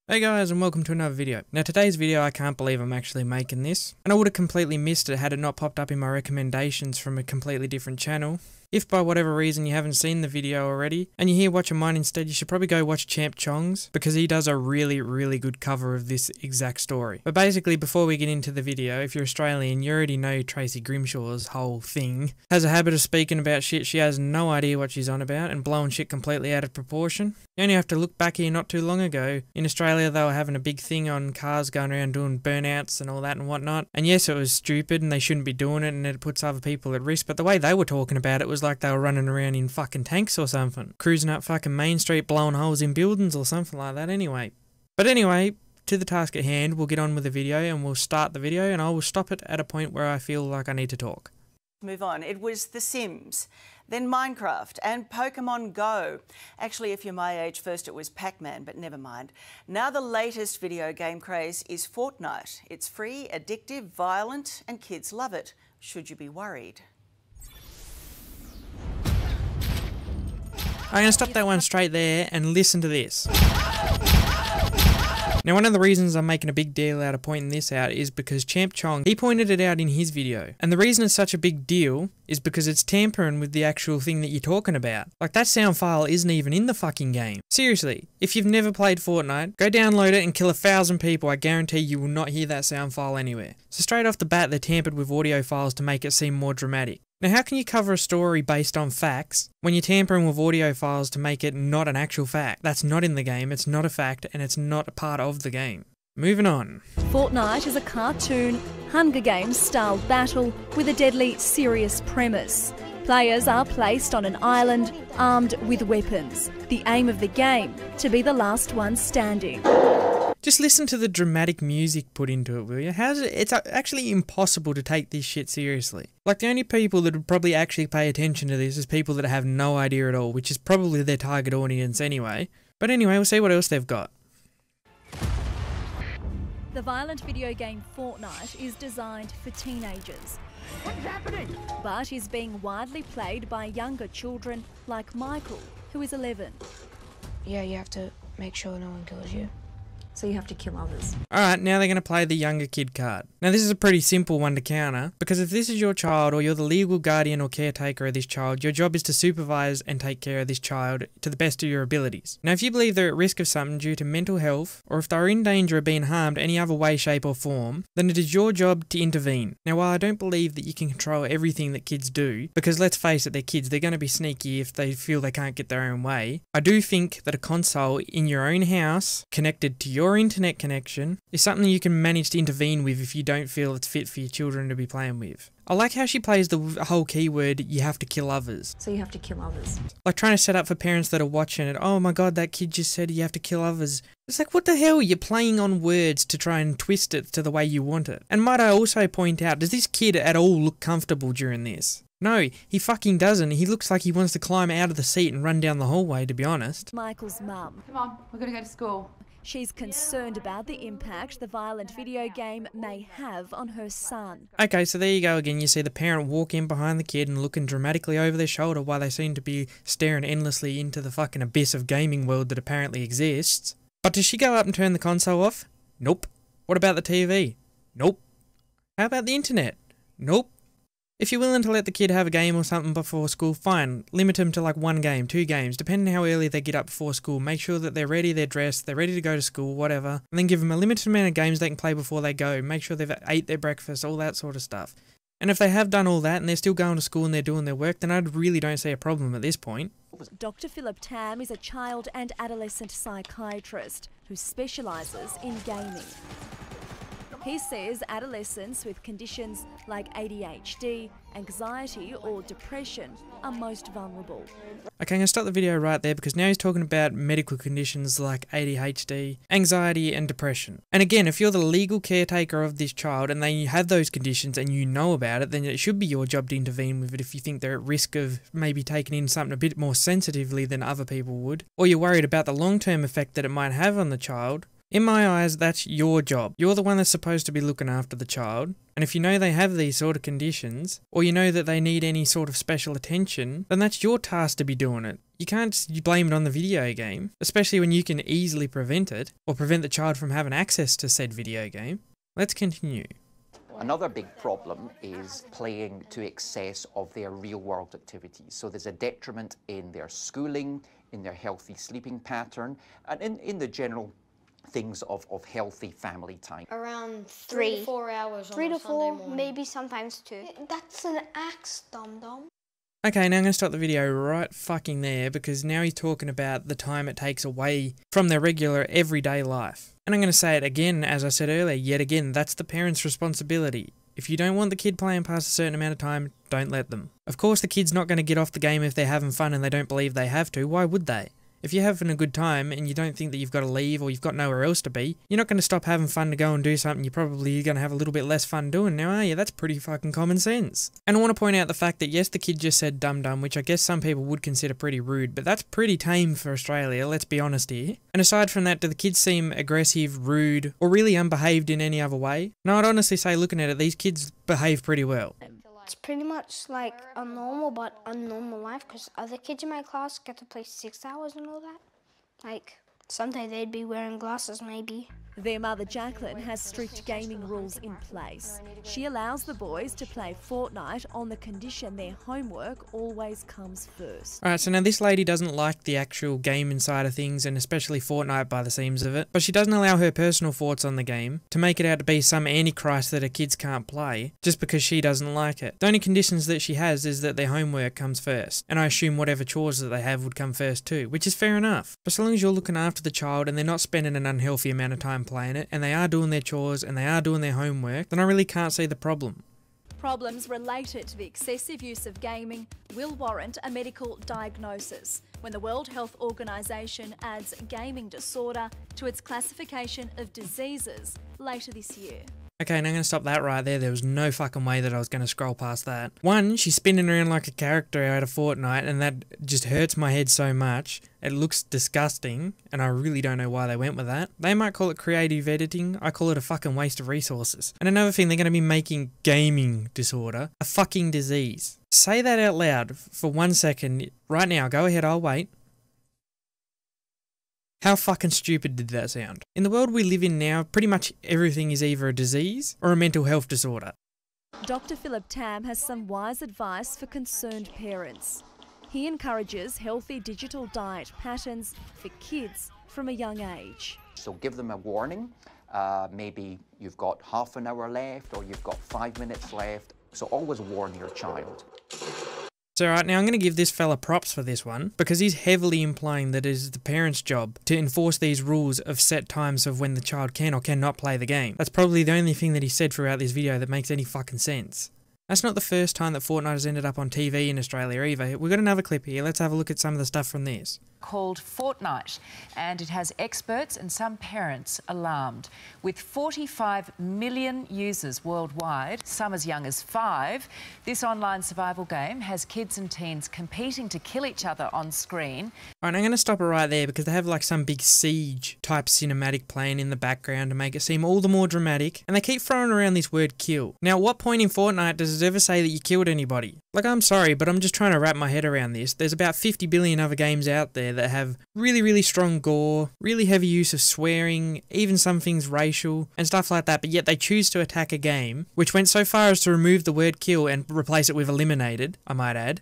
Hey guys, and welcome to another video. Now today's video, I can't believe I'm actually making this, and I would have completely missed it had it not popped up in my recommendations from a completely different channel. If by whatever reason you haven't seen the video already, and you're here watching mine instead, you should probably go watch Champ Chong's, because he does a really good cover of this exact story. But basically, before we get into the video, if you're Australian, you already know Tracy Grimshaw's whole thing. Has a habit of speaking about shit she has no idea what she's on about, and blowing shit completely out of proportion. You only have to look back here not too long ago. In Australia, they were having a big thing on cars going around doing burnouts and all that and whatnot. And yes, it was stupid and they shouldn't be doing it and it puts other people at risk. But the way they were talking about it was like they were running around in fucking tanks or something. Cruising up fucking Main Street, blowing holes in buildings or something like that anyway. But anyway, to the task at hand, we'll get on with the video and we'll start the video and I will stop it at a point where I feel like I need to talk. Move on. It was The Sims, then Minecraft and Pokemon Go. Actually, if you're my age, first it was Pac-Man, but never mind. Now the latest video game craze is Fortnite. It's free, addictive, violent, and kids love it. Should you be worried? I'm going to stop that one straight there and listen to this. Now one of the reasons I'm making a big deal out of pointing this out is because Champ Chong, he pointed it out in his video. And the reason it's such a big deal is because it's tampering with the actual thing that you're talking about. Like that sound file isn't even in the fucking game. Seriously, if you've never played Fortnite, go download it and kill 1,000 people. I guarantee you will not hear that sound file anywhere. So straight off the bat, they tampered with audio files to make it seem more dramatic. Now how can you cover a story based on facts when you're tampering with audio files to make it not an actual fact? That's not in the game, it's not a fact, and it's not a part of the game. Moving on. Fortnite is a cartoon, Hunger Games style battle with a deadly, serious premise. Players are placed on an island, armed with weapons. The aim of the game, to be the last one standing. Just listen to the dramatic music put into it, will you? It's actually impossible to take this shit seriously. Like, the only people that would probably actually pay attention to this is people that have no idea at all, which is probably their target audience anyway. But anyway, we'll see what else they've got. The violent video game Fortnite is designed for teenagers. What's happening? But is being widely played by younger children like Michael, who is 11. Yeah, you have to make sure no one kills you. So you have to kill others. Alright, now they're going to play the younger kid card. Now this is a pretty simple one to counter, because if this is your child or you're the legal guardian or caretaker of this child, your job is to supervise and take care of this child to the best of your abilities. Now if you believe they're at risk of something due to mental health, or if they're in danger of being harmed any other way, shape or form, then it is your job to intervene. Now while I don't believe that you can control everything that kids do, because let's face it, they're kids, they're going to be sneaky if they feel they can't get their own way, I do think that a console in your own house, connected to your internet connection, is something you can manage to intervene with if you don't feel it's fit for your children to be playing with. I like how she plays the whole keyword, you have to kill others. So you have to kill others. Like trying to set up for parents that are watching it, oh my god, that kid just said you have to kill others. It's like, what the hell? You're playing on words to try and twist it to the way you want it. And might I also point out, does this kid at all look comfortable during this? No, he fucking doesn't. He looks like he wants to climb out of the seat and run down the hallway, to be honest. Michael's mum. Come on, we're gonna go to school. She's concerned about the impact the violent video game may have on her son. Okay, so there you go again. You see the parent walk in behind the kid and looking dramatically over their shoulder while they seem to be staring endlessly into the fucking abyss of gaming world that apparently exists. But does she go up and turn the console off? Nope. What about the TV? Nope. How about the internet? Nope. If you're willing to let the kid have a game or something before school, fine. Limit them to like 1 game, 2 games, depending how early they get up before school. Make sure that they're ready, they're dressed, they're ready to go to school, whatever. And then give them a limited amount of games they can play before they go. Make sure they've ate their breakfast, all that sort of stuff. And if they have done all that and they're still going to school and they're doing their work, then I really don't see a problem at this point. Dr. Philip Tam is a child and adolescent psychiatrist who specialises in gaming. He says adolescents with conditions like ADHD, anxiety or depression are most vulnerable. Okay, I'm going to stop the video right there because now he's talking about medical conditions like ADHD, anxiety and depression. And again, if you're the legal caretaker of this child and they have those conditions and you know about it, then it should be your job to intervene with it if you think they're at risk of maybe taking in something a bit more sensitively than other people would. Or you're worried about the long-term effect that it might have on the child. In my eyes, that's your job. You're the one that's supposed to be looking after the child. And if you know they have these sort of conditions, or you know that they need any sort of special attention, then that's your task to be doing it. You can't just blame it on the video game, especially when you can easily prevent it, or prevent the child from having access to said video game. Let's continue. Another big problem is playing to excess of their real-world activities. So there's a detriment in their schooling, in their healthy sleeping pattern, and in the general things of healthy family time. Around 3 to 4 hours on 3 to 4, Sunday morning. maybe sometimes 2. That's an axe, dum-dum. Okay, now I'm going to stop the video right fucking there, because now he's talking about the time it takes away from their regular everyday life. And I'm going to say it again, as I said earlier, yet again, that's the parent's responsibility. If you don't want the kid playing past a certain amount of time, don't let them. Of course, the kid's not going to get off the game if they're having fun and they don't believe they have to. Why would they? If you're having a good time and you don't think that you've got to leave or you've got nowhere else to be, you're not going to stop having fun to go and do something you're probably going to have a little bit less fun doing now, are you? That's pretty fucking common sense. And I want to point out the fact that yes, the kid just said dum-dum, which I guess some people would consider pretty rude, but that's pretty tame for Australia, let's be honest here. And aside from that, do the kids seem aggressive, rude, or really unbehaved in any other way? No, I'd honestly say looking at it, these kids behave pretty well. It's pretty much like a normal but unnormal life, because other kids in my class get to play 6 hours and all that. Like, someday they'd be wearing glasses maybe. Their mother Jacqueline has strict gaming rules in place. She allows the boys to play Fortnite on the condition their homework always comes first. Alright, so now this lady doesn't like the actual gaming side of things, and especially Fortnite by the seams of it, but she doesn't allow her personal thoughts on the game to make it out to be some antichrist that her kids can't play just because she doesn't like it. The only conditions that she has is that their homework comes first, and I assume whatever chores that they have would come first too, which is fair enough. But so long as you're looking after the child and they're not spending an unhealthy amount of time playing it, and they are doing their chores and they are doing their homework, then I really can't see the problem. Problems related to the excessive use of gaming will warrant a medical diagnosis when the World Health Organization adds gaming disorder to its classification of diseases later this year. Okay, now I'm going to stop that right there. There was no fucking way that I was going to scroll past that. One, she's spinning around like a character out of Fortnite, and that just hurts my head so much. It looks disgusting, and I really don't know why they went with that. They might call it creative editing. I call it a fucking waste of resources. And another thing, they're going to be making gaming disorder a fucking disease. Say that out loud for 1 second. Right now, go ahead, I'll wait. How fucking stupid did that sound? In the world we live in now, pretty much everything is either a disease or a mental health disorder. Dr. Philip Tam has some wise advice for concerned parents. He encourages healthy digital diet patterns for kids from a young age. So give them a warning. Maybe you've got half an hour left or you've got 5 minutes left. So always warn your child. So right now I'm going to give this fella props for this one, because he's heavily implying that it is the parent's job to enforce these rules of set times of when the child can or cannot play the game. That's probably the only thing that he said throughout this video that makes any fucking sense. That's not the first time that Fortnite has ended up on TV in Australia either. We've got another clip here. Let's have a look at some of the stuff from this. Called Fortnite, and it has experts and some parents alarmed. With 45 million users worldwide, some as young as 5, this online survival game has kids and teens competing to kill each other on screen. Alright, I'm going to stop it right there because they have like some big siege type cinematic playing in the background to make it seem all the more dramatic, and they keep throwing around this word kill. Now, at what point in Fortnite does it ever say that you killed anybody? Like, I'm sorry, but I'm just trying to wrap my head around this. There's about 50 billion other games out there that have really strong gore, really heavy use of swearing, even some things racial, and stuff like that, but yet they choose to attack a game, which went so far as to remove the word kill and replace it with eliminated, I might add.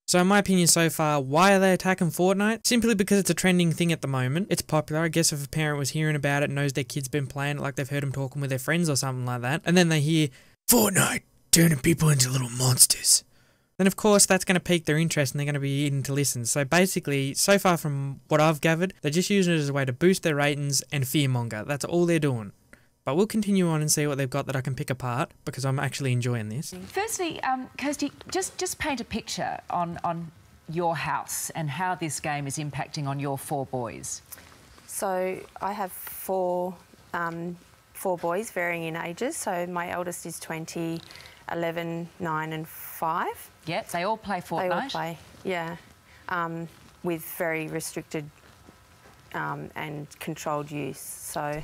So in my opinion so far, why are they attacking Fortnite? Simply because it's a trending thing at the moment. It's popular. I guess if a parent was hearing about it, knows their kid's been playing it, like they've heard them talking with their friends or something like that, and then they hear, Fortnite, turning people into little monsters. Then of course that's going to pique their interest and they're going to be in to listen. So basically, so far from what I've gathered, they're just using it as a way to boost their ratings and fearmonger. That's all they're doing. But we'll continue on and see what they've got that I can pick apart, because I'm actually enjoying this. Firstly, Kirsty, just paint a picture on your house and how this game is impacting on your 4 boys. So I have 4 boys varying in ages. So my eldest is 20, 11, 9 and 5. Yeah, they all play Fortnite. They all play, yeah, with very restricted and controlled use. So.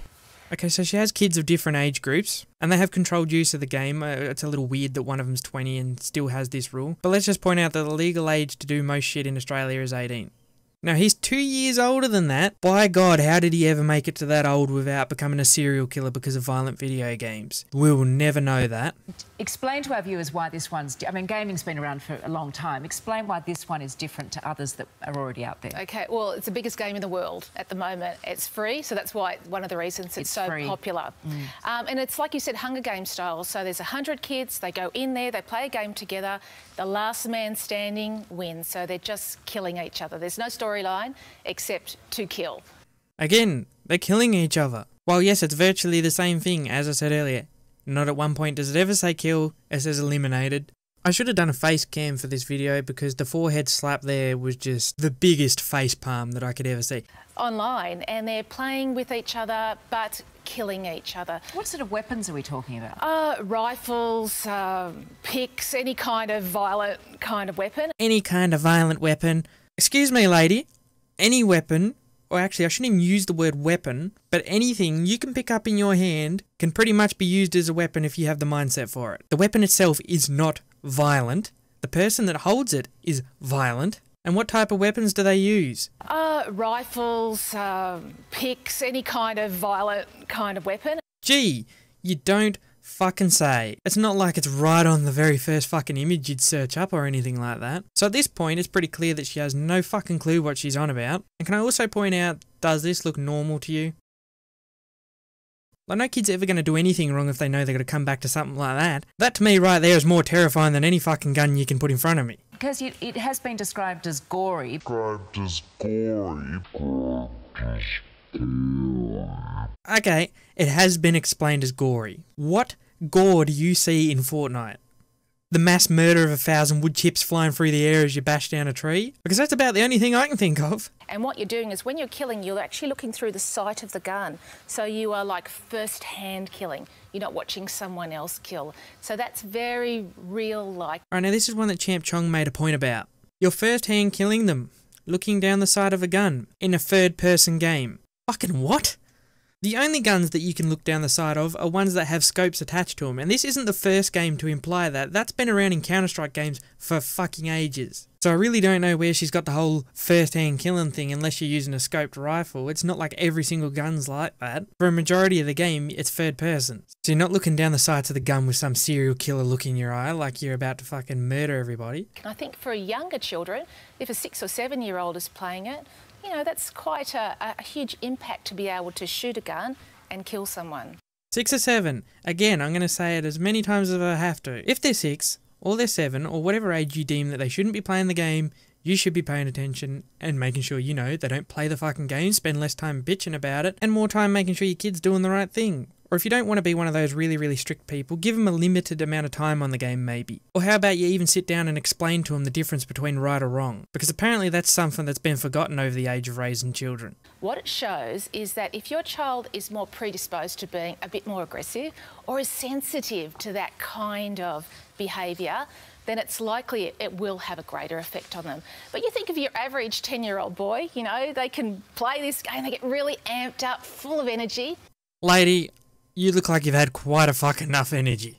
Okay, so she has kids of different age groups, and they have controlled use of the game. It's a little weird that one of them's 20 and still has this rule. But let's just point out that the legal age to do most shit in Australia is 18. Now, he's 2 years older than that. By God, how did he ever make it to that old without becoming a serial killer because of violent video games? We will never know that. Explain to our viewers why this one's... I mean, gaming's been around for a long time. Explain why this one is different to others that are already out there. OK, well, it's the biggest game in the world at the moment. It's free, so that's why one of the reasons it's so free. Popular. And it's, like you said, Hunger Games style. So there's 100 kids, they go in there, they play a game together. The last man standing wins, so they're just killing each other. There's no storyline except to kill. Again, they're killing each other. Well, yes, it's virtually the same thing, as I said earlier. Not at one point does it ever say kill, it says eliminated. I should have done a face cam for this video because the forehead slap there was just the biggest face palm that I could ever see. Online, and they're playing with each other but killing each other. What sort of weapons are we talking about? Rifles, picks, any kind of violent kind of weapon. Any kind of violent weapon. Excuse me, lady. Any weapon, or actually I shouldn't even use the word weapon, but anything you can pick up in your hand can pretty much be used as a weapon if you have the mindset for it. The weapon itself is not violent. The person that holds it is violent. And what type of weapons do they use? Rifles, picks, any kind of violent kind of weapon. Gee, you don't fucking say. It's not like it's right on the very first fucking image you'd search up or anything like that. So at this point, it's pretty clear that she has no fucking clue what she's on about. And can I also point out, does this look normal to you? Like, no kid's ever going to do anything wrong if they know they're going to come back to something like that. That to me right there is more terrifying than any fucking gun you can put in front of me. Because it has been described as gory. Okay, it has been explained as gory. What gore do you see in Fortnite? The mass murder of 1,000 wood chips flying through the air as you bash down a tree? Because that's about the only thing I can think of. And what you're doing is when you're killing, you're actually looking through the sight of the gun. So you are like first-hand killing. You're not watching someone else kill. So that's very real-like. Right, now this is one that Champ Chong made a point about. You're first-hand killing them, looking down the sight of a gun, in a third-person game. Fucking what? The only guns that you can look down the side of are ones that have scopes attached to them, and this isn't the first game to imply that. That's been around in Counter-Strike games for fucking ages. So I really don't know where she's got the whole first-hand killing thing unless you're using a scoped rifle. It's not like every single gun's like that. For a majority of the game, it's third person. So you're not looking down the sights of the gun with some serial killer look in your eye like you're about to fucking murder everybody. I think for younger children, if a 6 or 7-year-old is playing it, you know, that's quite a huge impact to be able to shoot a gun and kill someone. 6 or 7. Again, I'm going to say it as many times as I have to. If they're 6, or they're 7, or whatever age you deem that they shouldn't be playing the game, you should be paying attention and making sure you know they don't play the fucking game, spend less time bitching about it, and more time making sure your kid's doing the right thing. Or if you don't want to be one of those really, really strict people, give them a limited amount of time on the game maybe. Or how about you even sit down and explain to them the difference between right or wrong? Because apparently that's something that's been forgotten over the age of raising children. What it shows is that if your child is more predisposed to being a bit more aggressive or is sensitive to that kind of behaviour, then it's likely it will have a greater effect on them. But you think of your average 10-year-old boy, you know, they can play this game, they get really amped up, full of energy. Lady, you look like you've had quite a fucking enough energy.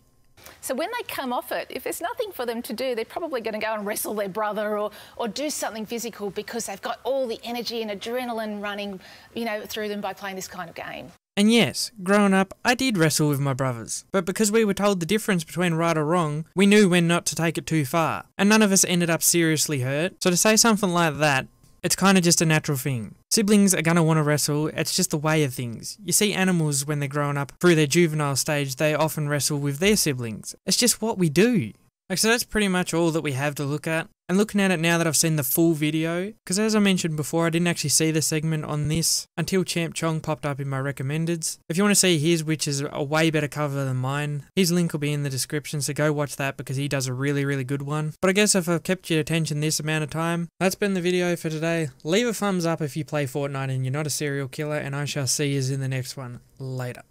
So when they come off it, if there's nothing for them to do, they're probably going to go and wrestle their brother or do something physical because they've got all the energy and adrenaline running, you know, through them by playing this kind of game. And yes, growing up, I did wrestle with my brothers. But because we were told the difference between right or wrong, we knew when not to take it too far. And none of us ended up seriously hurt. So to say something like that, it's kind of just a natural thing. Siblings are going to want to wrestle, it's just the way of things. You see animals when they're growing up through their juvenile stage, they often wrestle with their siblings. It's just what we do. So that's pretty much all that we have to look at. And looking at it now that I've seen the full video, because as I mentioned before, I didn't actually see the segment on this until Champ Chong popped up in my recommendeds. If you want to see his, which is a way better cover than mine, his link will be in the description, so go watch that because he does a really, really good one. But I guess if I've kept your attention this amount of time, that's been the video for today. Leave a thumbs up if you play Fortnite and you're not a serial killer, and I shall see you in the next one. Later.